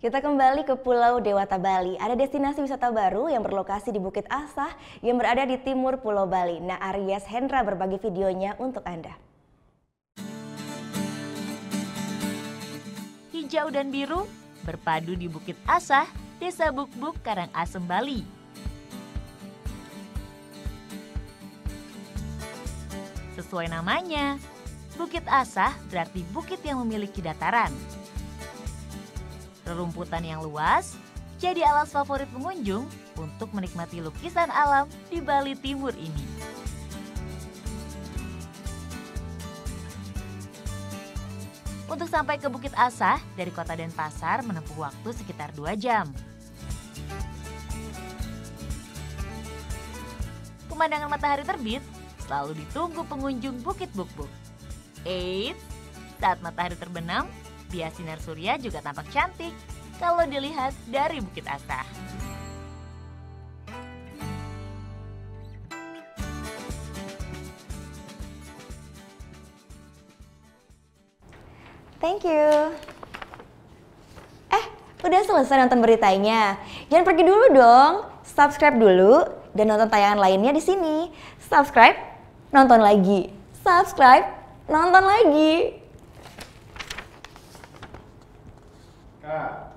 Kita kembali ke Pulau Dewata Bali. Ada destinasi wisata baru yang berlokasi di Bukit Asah yang berada di timur Pulau Bali. Nah, Aries Hendra berbagi videonya untuk Anda. Hijau dan biru berpadu di Bukit Asah, Desa Buk-Buk, Karangasem, Bali. Sesuai namanya, Bukit Asah berarti bukit yang memiliki dataran. Rerumputan yang luas jadi alas favorit pengunjung untuk menikmati lukisan alam di Bali Timur ini. Untuk sampai ke Bukit Asah dari kota Denpasar menempuh waktu sekitar 2 jam. Pemandangan matahari terbit selalu ditunggu pengunjung Bukit Buk-Buk. Eits, saat matahari terbenam, bias sinar surya juga tampak cantik kalau dilihat dari Bukit Asah. Thank you. Udah selesai nonton beritanya? Jangan pergi dulu dong. Subscribe dulu dan nonton tayangan lainnya di sini. Subscribe, nonton lagi. Subscribe, nonton lagi. Kak.